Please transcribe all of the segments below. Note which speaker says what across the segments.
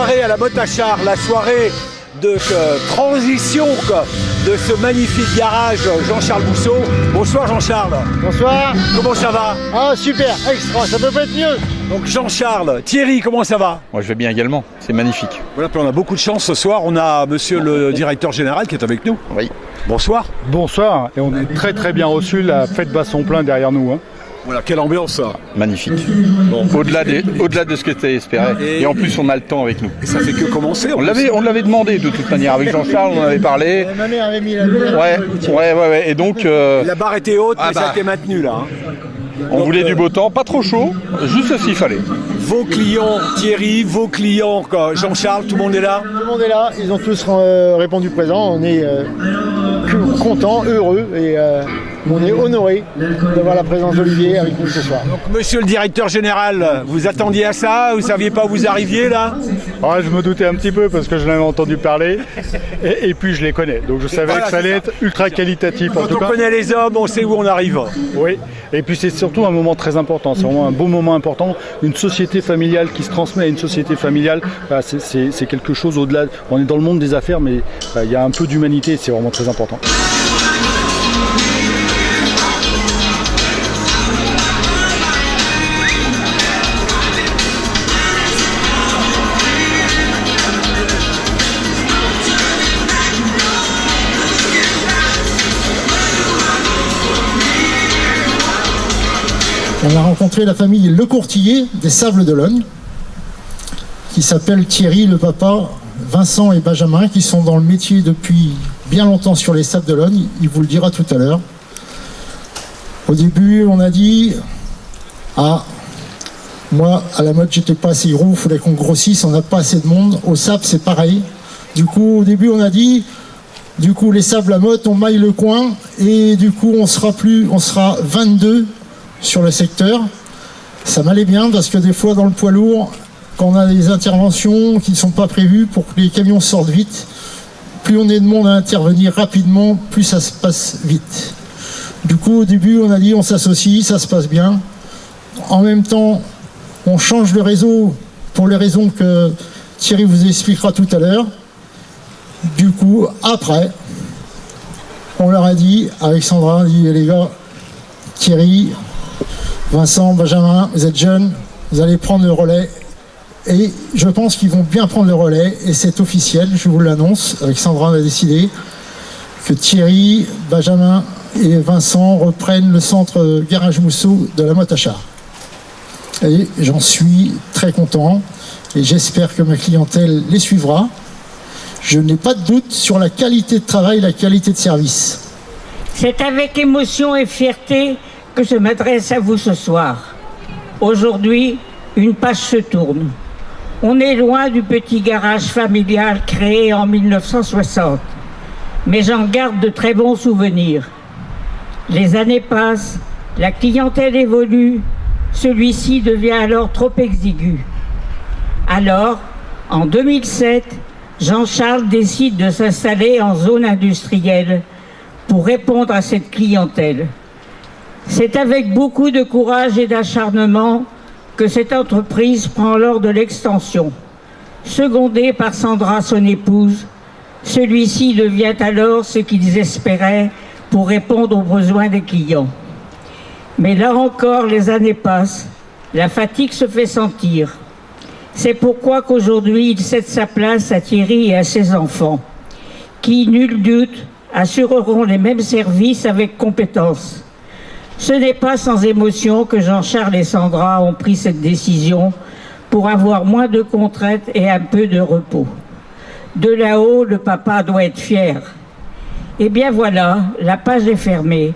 Speaker 1: soirée à la Motachar, la soirée de transition de ce magnifique garage Jean-Charles Mousseau. Bonsoir Jean-Charles.
Speaker 2: Bonsoir.
Speaker 1: Comment ça va?
Speaker 2: Ah super, extra, ça peut pas être mieux.
Speaker 1: Donc Jean-Charles, Thierry, comment ça va?
Speaker 3: Moi je vais bien également, c'est magnifique.
Speaker 1: Voilà, puis on a beaucoup de chance ce soir, on a monsieur le directeur général qui est avec nous.
Speaker 3: Oui.
Speaker 1: Bonsoir.
Speaker 2: Bonsoir, et on est très très bien reçus, la fête Basson-Plein derrière nous.
Speaker 1: Voilà, quelle ambiance ça.
Speaker 3: Magnifique. Bon, au-delà de ce que tu espérais. Et en plus on a le temps avec nous.
Speaker 1: Et ça fait que commencer.
Speaker 3: On l'avait demandé de toute manière avec Jean-Charles, on en avait parlé.
Speaker 2: Ma mère avait mis la
Speaker 3: Ouais. Et donc
Speaker 1: la barre était haute, mais ça a été maintenu là.
Speaker 3: On voulait du beau temps, pas trop chaud, juste ce qu'il fallait.
Speaker 1: Vos clients, Thierry, vos clients, Jean-Charles, tout le monde est là?
Speaker 2: Tout le monde est là, ils ont tous répondu présent, on est contents, heureux et on est honorés d'avoir la présence d'Olivier avec nous ce soir.
Speaker 1: Donc monsieur le directeur général, vous attendiez à ça? Vous saviez pas où vous arriviez là?
Speaker 2: Je me doutais un petit peu parce que je l'avais entendu parler et puis je les connais, donc je savais que ça allait être ultra qualitatif en tout cas.
Speaker 1: Quand on connaît les hommes, on sait où on arrive.
Speaker 2: Oui, et puis c'est surtout un moment très important, c'est vraiment un beau moment important, une société familiale qui se transmet à une société familiale, c'est quelque chose au-delà, on est dans le monde des affaires mais il y a un peu d'humanité, c'est vraiment très important.
Speaker 4: On a rencontré la famille Le Courtillier des Sables d'Olonne, qui s'appelle Thierry, le papa, Vincent et Benjamin, qui sont dans le métier depuis bien longtemps sur les Sables d'Olonne. Il vous le dira tout à l'heure. Au début, on a dit moi, à la mode, j'étais pas assez gros, il fallait qu'on grossisse, on n'a pas assez de monde. Au Sable, c'est pareil. Du coup, au début, on a dit les Sables à Motte, on maille le coin, et du coup, on sera 22 sur le secteur. Ça m'allait bien parce que des fois dans le poids lourd, quand on a des interventions qui ne sont pas prévues pour que les camions sortent vite, plus on est de monde à intervenir rapidement, plus ça se passe vite. Du coup au début on a dit on s'associe, ça se passe bien. En même temps on change le réseau pour les raisons que Thierry vous expliquera tout à l'heure. Du coup après on leur a dit avec Sandra, on a dit les gars, Thierry, Vincent, Benjamin, vous êtes jeunes, vous allez prendre le relais et je pense qu'ils vont bien prendre le relais et c'est officiel, je vous l'annonce, avec Sandra on a décidé que Thierry, Benjamin et Vincent reprennent le centre Garage Mousseau de la Motachar. Et j'en suis très content et j'espère que ma clientèle les suivra. Je n'ai pas de doute sur la qualité de travail, la qualité de service.
Speaker 5: C'est avec émotion et fierté que je m'adresse à vous ce soir. Aujourd'hui, une page se tourne. On est loin du petit garage familial créé en 1960, mais j'en garde de très bons souvenirs. Les années passent, la clientèle évolue, celui-ci devient alors trop exigu. Alors, en 2007, Jean-Charles décide de s'installer en zone industrielle pour répondre à cette clientèle. C'est avec beaucoup de courage et d'acharnement que cette entreprise prend lors de l'extension. Secondé par Sandra, son épouse, celui-ci devient alors ce qu'ils espéraient pour répondre aux besoins des clients. Mais là encore, les années passent, la fatigue se fait sentir. C'est pourquoi qu'aujourd'hui, il cède sa place à Thierry et à ses enfants, qui, nul doute, assureront les mêmes services avec compétence. Ce n'est pas sans émotion que Jean-Charles et Sandra ont pris cette décision pour avoir moins de contraintes et un peu de repos. De là-haut, le papa doit être fier. Eh bien voilà, la page est fermée.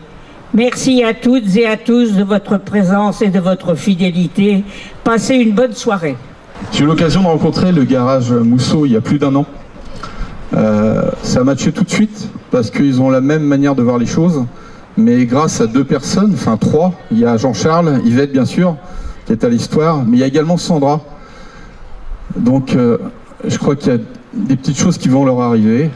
Speaker 5: Merci à toutes et à tous de votre présence et de votre fidélité. Passez une bonne soirée.
Speaker 6: J'ai eu l'occasion de rencontrer le garage Mousseau il y a plus d'un an. Ça a matché tout de suite parce qu'ils ont la même manière de voir les choses. Mais grâce à deux personnes, enfin trois, il y a Jean-Charles, Yvette bien sûr, qui est à l'histoire, mais il y a également Sandra. Donc je crois qu'il y a des petites choses qui vont leur arriver.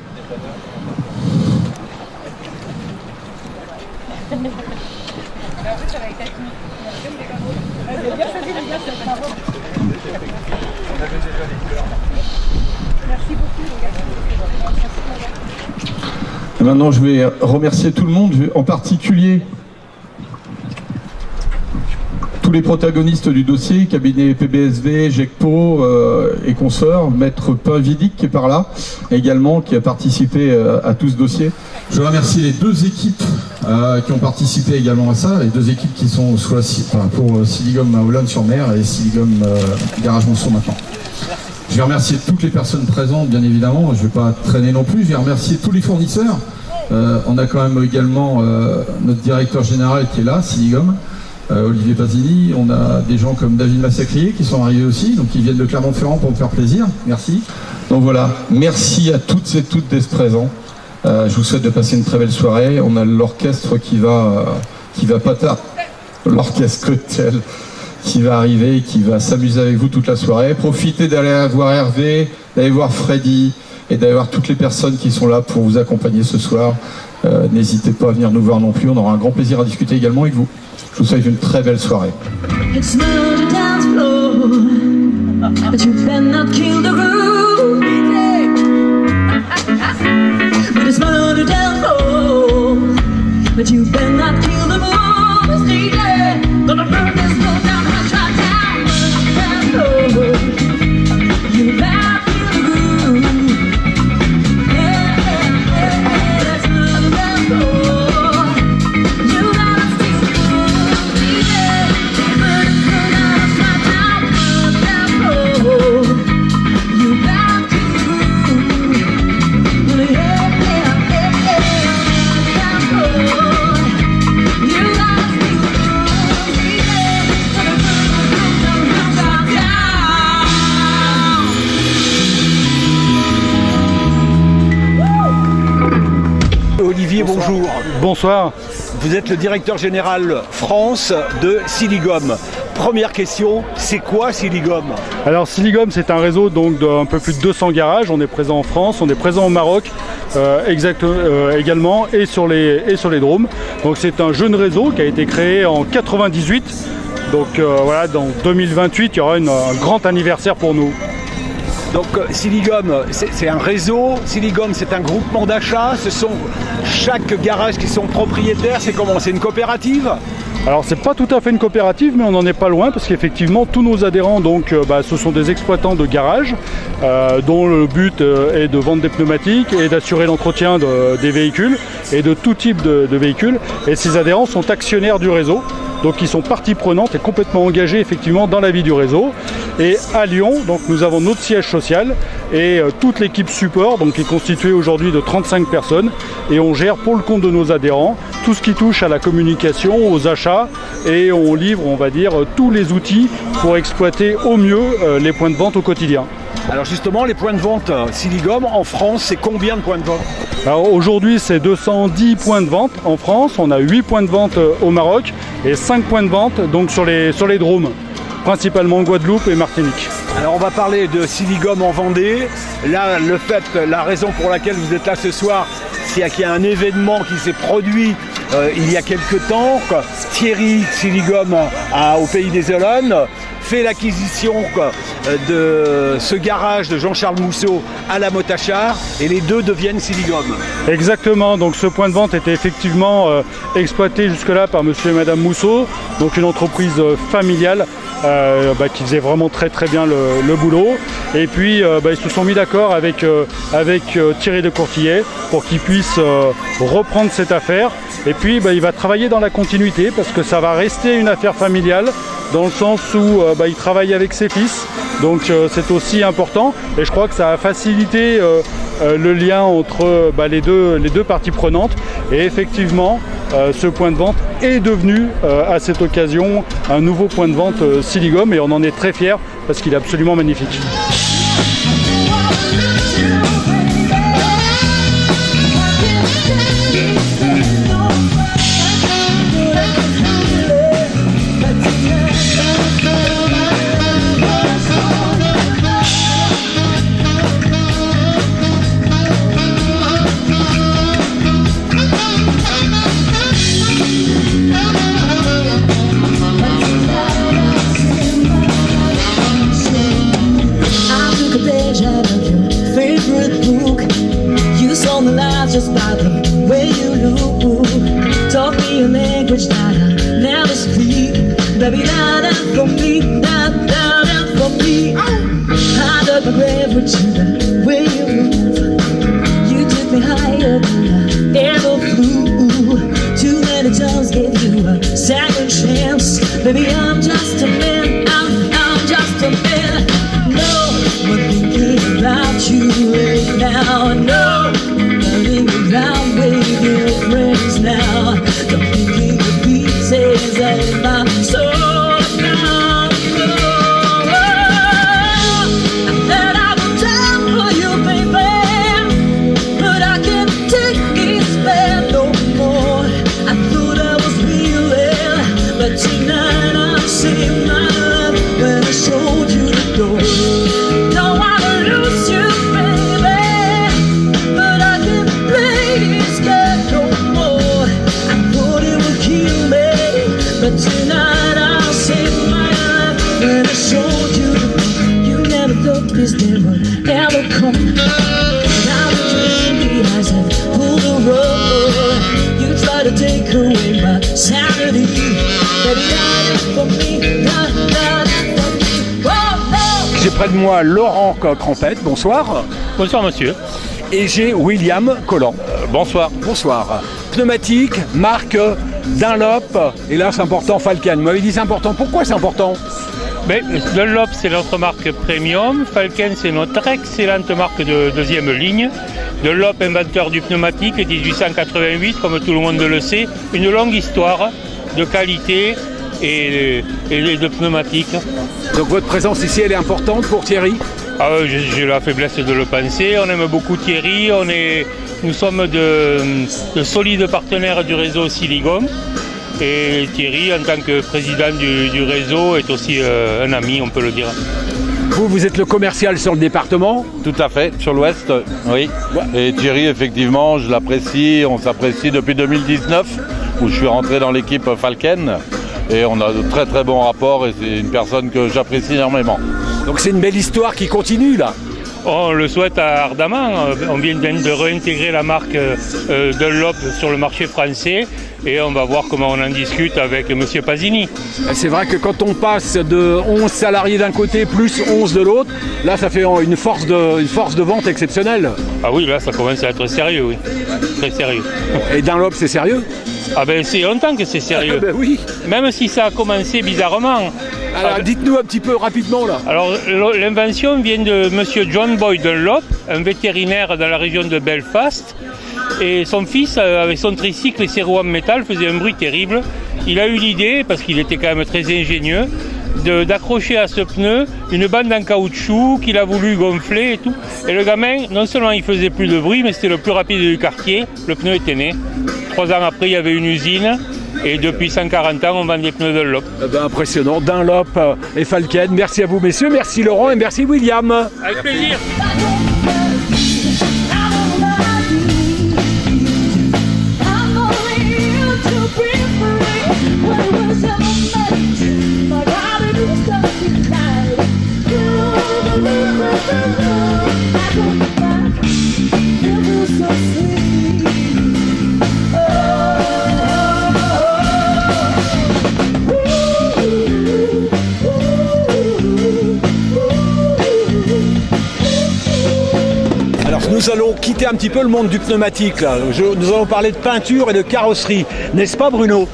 Speaker 6: Et maintenant, je vais remercier tout le monde, en particulier tous les protagonistes du dossier, cabinet PBSV, GECPO et consorts, maître Pinvidic qui est par là, également, qui a participé à tout ce dossier. Je remercie les deux équipes qui ont participé également à ça, les deux équipes qui sont pour Siligom à Olonne-sur-Mer et Siligom Garage Monceau maintenant. Je vais remercier toutes les personnes présentes, bien évidemment, je ne vais pas traîner non plus, je vais remercier tous les fournisseurs. On a quand même également notre directeur général qui est là, Siligom, Olivier Pasini. On a des gens comme David Massacrier qui sont arrivés aussi, donc ils viennent de Clermont-Ferrand pour me faire plaisir. Merci. Donc voilà, merci à toutes et toutes d'être présents. Je vous souhaite de passer une très belle soirée. On a l'orchestre qui va pas tard, l'orchestre Cocktail qui va arriver et qui va s'amuser avec vous toute la soirée. Profitez d'aller voir Hervé, d'aller voir Freddy et d'aller voir toutes les personnes qui sont là pour vous accompagner ce soir. N'hésitez pas à venir nous voir non plus, on aura un grand plaisir à discuter également avec vous. Je vous souhaite une très belle soirée.
Speaker 1: Olivier, bonjour.
Speaker 2: Bonsoir.
Speaker 1: Vous êtes le directeur général France de Siligom. Première question, c'est quoi Siligom?
Speaker 2: Alors Siligom, c'est un réseau donc d'un peu plus de 200 garages. On est présent en France, on est présent au Maroc également et sur les Drômes. Donc c'est un jeune réseau qui a été créé en 98. Donc voilà, dans 2028, il y aura un grand anniversaire pour nous.
Speaker 1: Donc Siligom, c'est un réseau, Siligom c'est un groupement d'achat, ce sont chaque garage qui sont propriétaires, c'est comment? C'est une coopérative?
Speaker 2: Alors c'est pas tout à fait une coopérative, mais on n'en est pas loin parce qu'effectivement tous nos adhérents donc ce sont des exploitants de garages dont le but est de vendre des pneumatiques et d'assurer l'entretien des véhicules et de tout type de véhicules. Et ces adhérents sont actionnaires du réseau. Donc ils sont partie prenante et complètement engagés effectivement dans la vie du réseau. Et à Lyon, donc nous avons notre siège social et toute l'équipe support, donc qui est constituée aujourd'hui de 35 personnes. Et on gère pour le compte de nos adhérents tout ce qui touche à la communication, aux achats, et on livre, on va dire, tous les outils pour exploiter au mieux les points de vente au quotidien.
Speaker 1: Alors justement, les points de vente Siligom en France, c'est combien de points de vente?
Speaker 2: Alors aujourd'hui, c'est 210 points de vente en France. On a 8 points de vente au Maroc et 5 points de vente donc sur les Drômes, principalement Guadeloupe et Martinique.
Speaker 1: Alors on va parler de Siligom en Vendée. Là, la raison pour laquelle vous êtes là ce soir, c'est qu'il y a un événement qui s'est produit il y a quelques temps. Thierry Siligom au Pays des Olonnes fait l'acquisition de ce garage de Jean-Charles Mousseau à la Motachar et les deux deviennent Siligom.
Speaker 2: Exactement, donc ce point de vente était effectivement exploité jusque-là par monsieur et madame Mousseau, donc une entreprise familiale qui faisait vraiment très bien le boulot. Et puis ils se sont mis d'accord avec Thierry de Courtillet pour qu'il puisse reprendre cette affaire. Et puis il va travailler dans la continuité parce que ça va rester une affaire familiale dans le sens où il travaille avec ses fils. Donc c'est aussi important et je crois que ça a facilité le lien entre les deux parties prenantes. Et effectivement, ce point de vente est devenu à cette occasion un nouveau point de vente Siligom et on en est très fiers parce qu'il est absolument magnifique.
Speaker 7: I took a page out of your language that I never speak. Baby, da for me, da for me. I dug my grave with you, the way you move. You took me higher than I ever flew. Too many times gave you a second chance. Baby, I'm just a man, I'm just a man. No, I'm thinking about you right now. No, I'm running around with your friends now. I'm thinking of pieces of my soul now. No, I said I would die for you, baby, but I can't take this bad no more. I thought I was real, but tonight I'm seeing my love when I showed you the door. Don't wanna lose you, baby, but I can't play this game no more. I thought it would kill me, but tonight I'll save my life when I showed you the door. You never thought this day would ever come. Now the dream eyes have pulled the rug. You try to take away my sanity. Baby, die for me, die for me. Oh, no.
Speaker 1: J'ai près de moi Laurent Crampette, bonsoir.
Speaker 8: Bonsoir monsieur.
Speaker 1: Et j'ai William Collant.
Speaker 8: Bonsoir.
Speaker 1: Bonsoir. Pneumatique, marque Dunlop, et là c'est important, Falken. Vous m'avez dit c'est important, pourquoi c'est important?
Speaker 8: Ben, Dunlop c'est notre marque premium, Falken c'est notre excellente marque de deuxième ligne. Dunlop, inventeur du pneumatique, 1888, comme tout le monde le sait, une longue histoire de qualité et de pneumatique.
Speaker 1: Donc votre présence ici elle est importante pour Thierry?
Speaker 8: J'ai la faiblesse de le penser, on aime beaucoup Thierry, nous sommes de solides partenaires du réseau Siligom. Et Thierry, en tant que président du réseau, est aussi un ami, on peut le dire.
Speaker 1: Vous êtes le commercial sur le département?
Speaker 3: Tout à fait, sur l'ouest, oui. Et Thierry, effectivement, je l'apprécie, on s'apprécie depuis 2019, où je suis rentré dans l'équipe Falken. Et on a de très très bons rapports et c'est une personne que j'apprécie énormément.
Speaker 1: Donc c'est une belle histoire qui continue là?
Speaker 8: On le souhaite ardemment. On vient de réintégrer la marque Dunlop sur le marché français et on va voir comment on en discute avec M. Pasini.
Speaker 1: C'est vrai que quand on passe de 11 salariés d'un côté plus 11 de l'autre, là ça fait une force de vente exceptionnelle.
Speaker 8: Ah oui, là ça commence à être sérieux, oui. Très sérieux.
Speaker 1: Et Dunlop c'est sérieux?
Speaker 8: Ah ben c'est longtemps que c'est sérieux.
Speaker 1: Ben oui.
Speaker 8: Même si ça a commencé bizarrement.
Speaker 1: Alors dites-nous un petit peu rapidement là.
Speaker 8: Alors l'invention vient de monsieur John Boyd Dunlop, un vétérinaire dans la région de Belfast. Et son fils, avec son tricycle et ses roues en métal, faisait un bruit terrible. Il a eu l'idée, parce qu'il était quand même très ingénieux, d'accrocher à ce pneu une bande en caoutchouc qu'il a voulu gonfler et tout. Et le gamin, non seulement il faisait plus de bruit, mais c'était le plus rapide du quartier. Le pneu était né. 3 ans après, il y avait une usine. Et depuis 140 ans, on vend des pneus Dunlop.
Speaker 1: Impressionnant. Dunlop et Falken. Merci à vous, messieurs. Merci Laurent et merci William.
Speaker 8: Avec plaisir.
Speaker 1: Nous allons quitter un petit peu le monde du pneumatique. Là. Nous allons parler de peinture et de carrosserie. N'est-ce pas Bruno?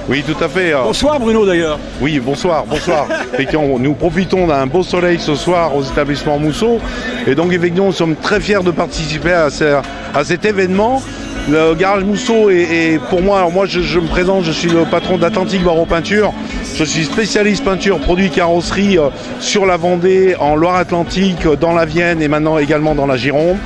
Speaker 9: Oui, tout à fait.
Speaker 1: Bonsoir Bruno d'ailleurs.
Speaker 9: Oui, bonsoir. Effectivement, nous profitons d'un beau soleil ce soir aux établissements Mousseau. Et donc effectivement, nous sommes très fiers de participer à cet événement. Le garage Mousseau est pour moi, alors moi je me présente, je suis le patron d'Atlantic Barreau Peinture. Je suis spécialiste peinture, produits, carrosserie sur la Vendée, en Loire-Atlantique, dans la Vienne et maintenant également dans la Gironde.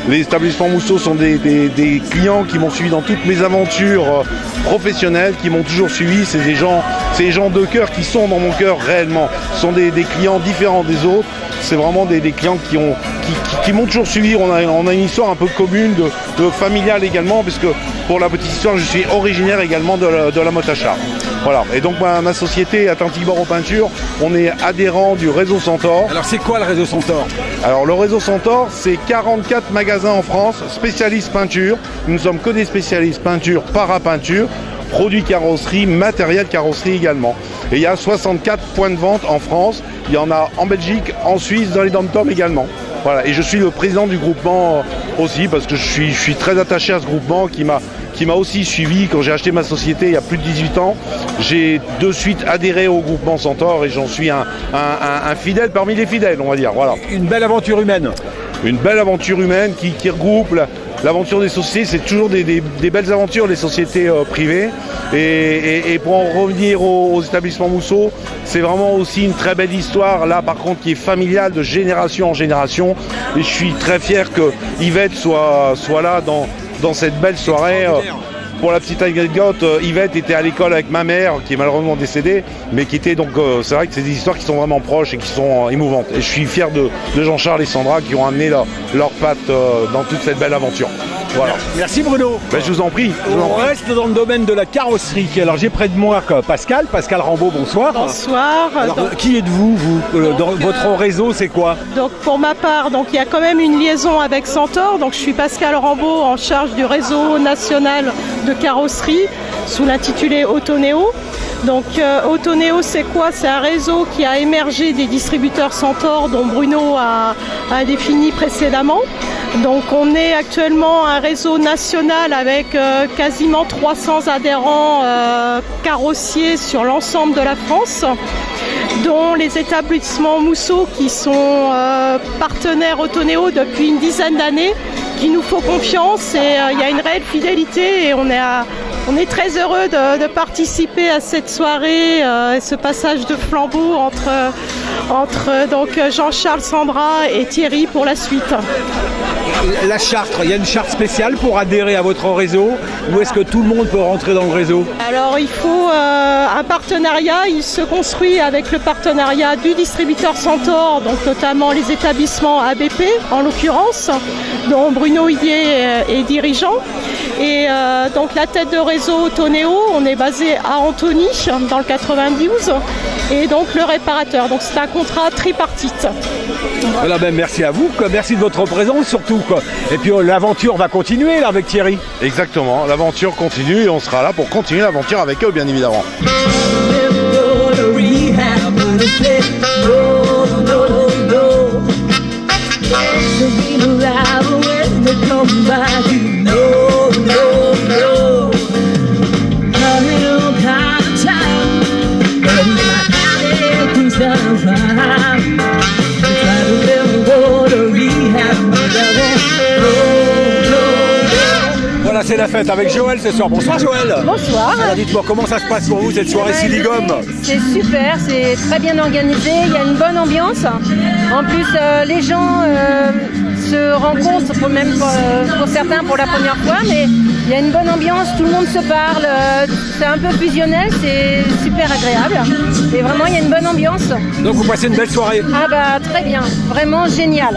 Speaker 9: Les établissements Mousseau sont des clients qui m'ont suivi dans toutes mes aventures professionnelles, qui m'ont toujours suivi. C'est des gens de cœur qui sont dans mon cœur réellement. Ce sont des clients différents des autres. C'est vraiment des clients qui m'ont toujours suivi. On a une histoire un peu commune, de familiale également, parce que pour la petite histoire, je suis originaire également de la Motte-à-Char. Voilà. Et donc ma société Atlantic Barreau Peinture, on est adhérent du réseau Centaure.
Speaker 1: Alors c'est quoi le réseau Centaure?
Speaker 9: Alors le réseau Centaure, c'est 44 magasins en France, spécialistes peinture. Nous ne sommes que des spécialistes peinture, para-peinture. produits carrosserie, matériel carrosserie également. Et il y a 64 points de vente en France, il y en a en Belgique, en Suisse, dans les dom-toms également. Voilà. Et je suis le président du groupement aussi parce que je suis très attaché à ce groupement qui m'a aussi suivi quand j'ai acheté ma société il y a plus de 18 ans. J'ai de suite adhéré au groupement Centaure et j'en suis un fidèle parmi les fidèles, on va dire. Voilà.
Speaker 1: Une belle aventure humaine.
Speaker 9: Une belle aventure humaine qui regroupe l'aventure des sociétés. C'est toujours des belles aventures, les sociétés privées. Et pour en revenir aux établissements Mousseau, c'est vraiment aussi une très belle histoire, là par contre qui est familiale de génération en génération. Et je suis très fier que Yvette soit là dans cette belle soirée. Pour la petite anecdote, Yvette était à l'école avec ma mère, qui est malheureusement décédée, mais qui était donc, c'est vrai que c'est des histoires qui sont vraiment proches et qui sont émouvantes. Et je suis fier de Jean-Charles et Sandra qui ont amené leurs pattes dans toute cette belle aventure. Voilà.
Speaker 1: Merci Bruno.
Speaker 9: Ben, je vous en prie.
Speaker 1: On reste dans le domaine de la carrosserie. Alors j'ai près de moi Pascal Rambaud, bonsoir.
Speaker 10: Bonsoir.
Speaker 1: Alors, qui êtes-vous dans votre réseau, c'est quoi?
Speaker 10: Donc pour ma part, il y a quand même une liaison avec Centaure. Donc je suis Pascal Rambaud en charge du réseau national de carrosserie sous l'intitulé Autoneo. Donc Autoneo, c'est quoi? C'est un réseau qui a émergé des distributeurs Centaure dont Bruno a défini précédemment. Donc on est actuellement un réseau national avec quasiment 300 adhérents carrossiers sur l'ensemble de la France, dont les établissements Mousseau qui sont partenaires Autoneo depuis une dizaine d'années, qui nous font confiance et il y a une réelle fidélité et on est très heureux de participer à cette soirée, ce passage de flambeau entre donc Jean-Charles, Sandra et Thierry pour la suite.
Speaker 1: La charte, il y a une charte spéciale pour adhérer à votre réseau ou est-ce que tout le monde peut rentrer dans le réseau?
Speaker 10: Alors il faut un partenariat, il se construit avec le partenariat du distributeur Centaure, donc notamment les établissements ABP en l'occurrence, dont Bruno Hidier est dirigeant. Et donc la tête de réseau Autoneo, on est basé à Antony dans le 92 et donc le réparateur. Donc c'est un contrat tripartite.
Speaker 1: Voilà, merci à vous, merci de votre présence surtout. Et puis l'aventure va continuer là avec Thierry.
Speaker 9: Exactement, l'aventure continue et on sera là pour continuer l'aventure avec eux bien évidemment.
Speaker 1: Voilà, c'est la fête avec Joël ce soir. Bonsoir Joël.
Speaker 11: Bonsoir.
Speaker 1: Alors dites-moi, comment ça se passe pour vous cette soirée Siligom?
Speaker 11: C'est super, c'est très bien organisé, il y a une bonne ambiance. En plus, les gens se rencontrent, pour certains pour la première fois, mais il y a une bonne ambiance, tout le monde se parle, c'est un peu fusionnel, c'est super agréable. Et vraiment, il y a une bonne ambiance.
Speaker 1: Donc vous passez une belle soirée?
Speaker 11: Ah bah très bien, vraiment génial.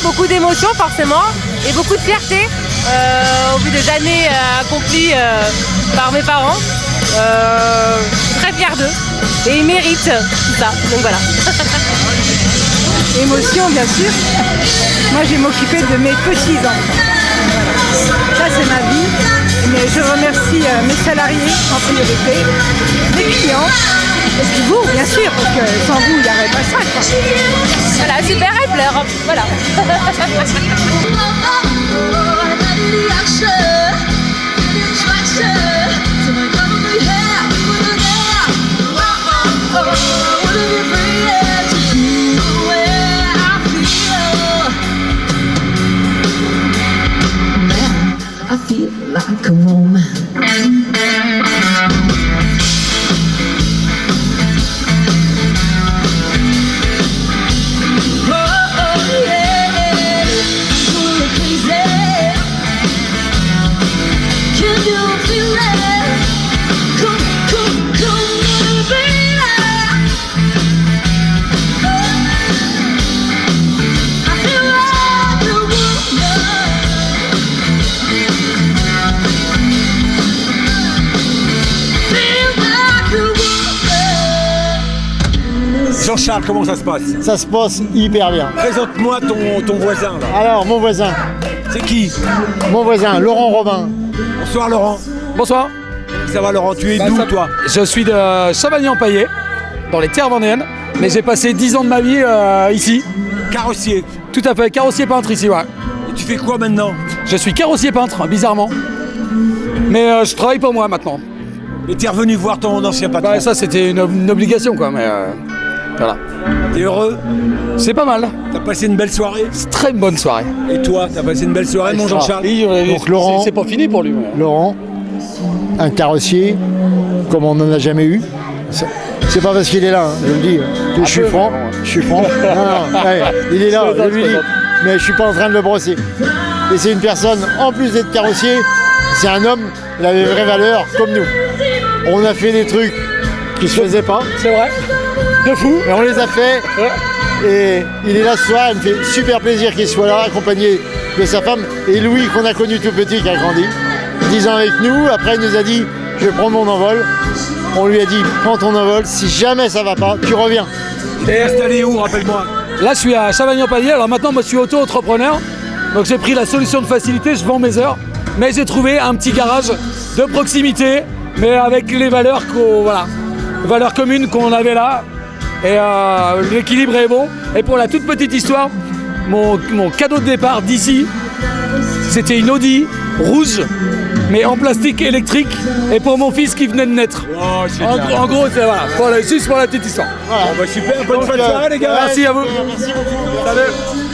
Speaker 12: Beaucoup d'émotions forcément et beaucoup de fierté au bout des années accomplies par mes parents. Je suis très fière d'eux et ils méritent tout ça, donc voilà.
Speaker 13: Émotion bien sûr. Moi je vais m'occuper de mes petits-enfants. Ça c'est ma vie. Mais je remercie mes salariés en priorité, mes clients, et puis vous bien sûr, parce que sans vous il n'y aurait pas ça quoi.
Speaker 12: Voilà, super, elle pleure, voilà.
Speaker 7: I feel like a woman. Can you feel it? Come
Speaker 1: Jean-Charles, comment ça se passe?
Speaker 4: Ça se passe hyper bien.
Speaker 1: Présente-moi ton voisin là.
Speaker 4: Alors, mon voisin.
Speaker 1: C'est qui?
Speaker 4: Mon voisin, Laurent Robin.
Speaker 1: Bonsoir Laurent.
Speaker 14: Bonsoir.
Speaker 1: Ça va Laurent, tu es d'où toi?
Speaker 14: Je suis de Chavagny-en-Paillé, dans les terres vendéennes, mais j'ai passé 10 ans de ma vie ici.
Speaker 1: Carrossier.
Speaker 14: Tout à fait, carrossier peintre ici, ouais.
Speaker 1: Et tu fais quoi maintenant?
Speaker 14: Je suis carrossier peintre, bizarrement. Mais je travaille pour moi maintenant.
Speaker 1: Et t'es revenu voir ton ancien patron?
Speaker 14: Bah, ça c'était une obligation quoi, mais voilà.
Speaker 1: T'es heureux?
Speaker 14: C'est pas mal.
Speaker 1: T'as passé une belle soirée?
Speaker 14: Très bonne soirée.
Speaker 1: Et toi, t'as passé une belle soirée mon Jean-Charles?
Speaker 4: Donc Laurent,
Speaker 14: c'est pas fini pour lui. Mais...
Speaker 4: Laurent, un carrossier comme on n'en a jamais eu. C'est pas parce qu'il est là, hein, je le dis. Je suis franc. Non, ouais, il est là, je lui dis. Mais je suis pas en train de le brosser. Et c'est une personne, en plus d'être carrossier, c'est un homme, il a des vraies valeurs comme nous. On a fait des trucs qui se faisaient pas.
Speaker 14: C'est vrai. De fou.
Speaker 4: Mais on les a fait. Et il est là ce soir, il me fait super plaisir qu'il soit là, accompagné de sa femme. Et Louis, qu'on a connu tout petit, qui a grandi, 10 ans avec nous. Après, il nous a dit, je vais prendre mon envol. On lui a dit, prends ton envol, si jamais ça va pas, tu reviens.
Speaker 1: T'es installé où, rappelle-moi?
Speaker 14: Là, je suis à Chavagny-en-Paillé. Alors maintenant, moi, je suis auto-entrepreneur. Donc j'ai pris la solution de facilité, je vends mes heures. Mais j'ai trouvé un petit garage de proximité, mais avec les valeurs valeurs communes qu'on avait là. Et l'équilibre est bon. Et pour la toute petite histoire, mon cadeau de départ d'ici, c'était une Audi rouge, mais en plastique électrique, et pour mon fils qui venait de naître.
Speaker 1: Oh,
Speaker 14: En gros, c'est voilà, juste pour la petite histoire.
Speaker 1: Voilà. Bon, bah, super, bonne fin de soirée les gars.
Speaker 14: Merci à vous.
Speaker 4: Merci beaucoup.
Speaker 14: Salut.